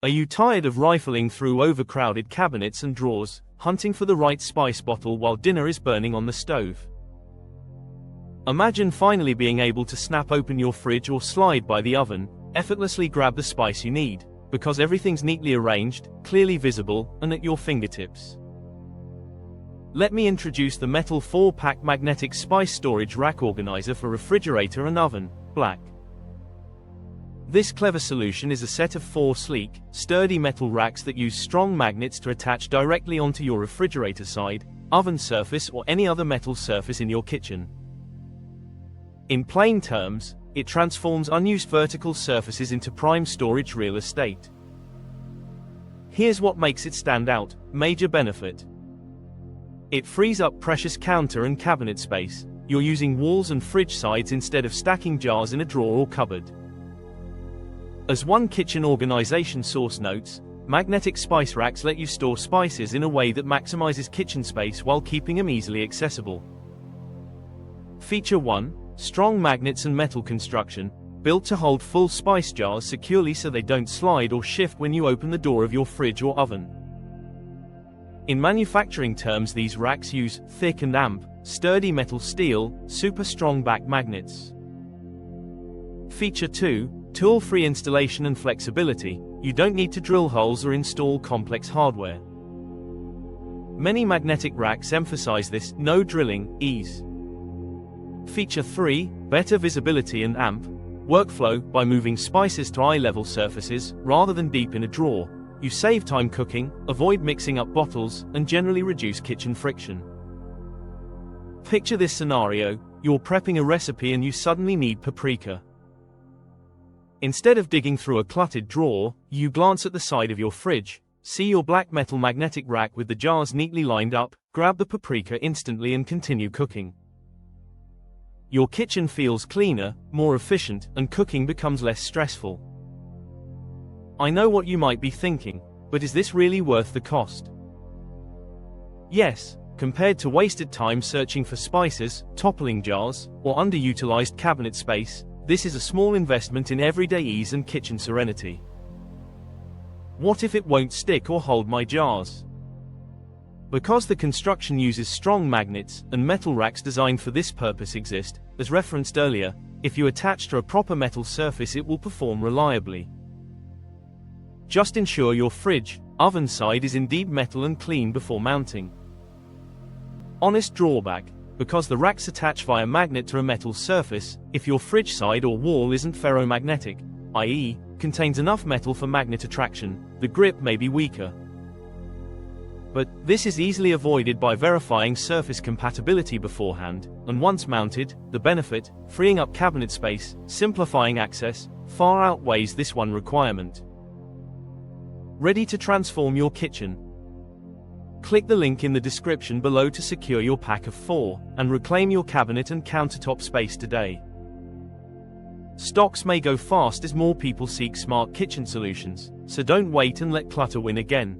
Are you tired of rifling through overcrowded cabinets and drawers, hunting for the right spice bottle while dinner is burning on the stove? Imagine finally being able to snap open your fridge or slide by the oven, effortlessly grab the spice you need, because everything's neatly arranged, clearly visible, and at your fingertips. Let me introduce the metal 4-pack magnetic spice storage rack organizer for refrigerator and oven, black. This clever solution is a set of 4 sleek, sturdy metal racks that use strong magnets to attach directly onto your refrigerator side, oven surface or any other metal surface in your kitchen. In plain terms, it transforms unused vertical surfaces into prime storage real estate. Here's what makes it stand out: major benefit. It frees up precious counter and cabinet space. You're using walls and fridge sides instead of stacking jars in a drawer or cupboard. As one kitchen organization source notes, magnetic spice racks let you store spices in a way that maximizes kitchen space while keeping them easily accessible. Feature 1. Strong magnets and metal construction, built to hold full spice jars securely so they don't slide or shift when you open the door of your fridge or oven. In manufacturing terms, these racks use thick and sturdy metal steel, super strong back magnets. Feature 2. Tool-free installation and flexibility. You don't need to drill holes or install complex hardware. Many magnetic racks emphasize this no drilling ease. Feature 3. Better visibility and workflow. By moving spices to eye-level surfaces, rather than deep in a drawer, you save time cooking, avoid mixing up bottles, and generally reduce kitchen friction. Picture this scenario: you're prepping a recipe and you suddenly need paprika. Instead of digging through a cluttered drawer, you glance at the side of your fridge, see your black metal magnetic rack with the jars neatly lined up, grab the paprika instantly and continue cooking. Your kitchen feels cleaner, more efficient, and cooking becomes less stressful. I know what you might be thinking, but is this really worth the cost? Yes, compared to wasted time searching for spices, toppling jars, or underutilized cabinet space, this is a small investment in everyday ease and kitchen serenity. What if it won't stick or hold my jars? Because the construction uses strong magnets, and metal racks designed for this purpose exist, as referenced earlier, if you attach to a proper metal surface it will perform reliably. Just ensure your fridge, oven side is indeed metal and clean before mounting. Honest drawback: because the racks attach via magnet to a metal surface, if your fridge side or wall isn't ferromagnetic, i.e., contains enough metal for magnet attraction, the grip may be weaker. But this is easily avoided by verifying surface compatibility beforehand, and once mounted, the benefit, freeing up cabinet space, simplifying access, far outweighs this one requirement. Ready to transform your kitchen? Click the link in the description below to secure your pack of 4, and reclaim your cabinet and countertop space today. Stocks may go fast as more people seek smart kitchen solutions, so don't wait and let clutter win again.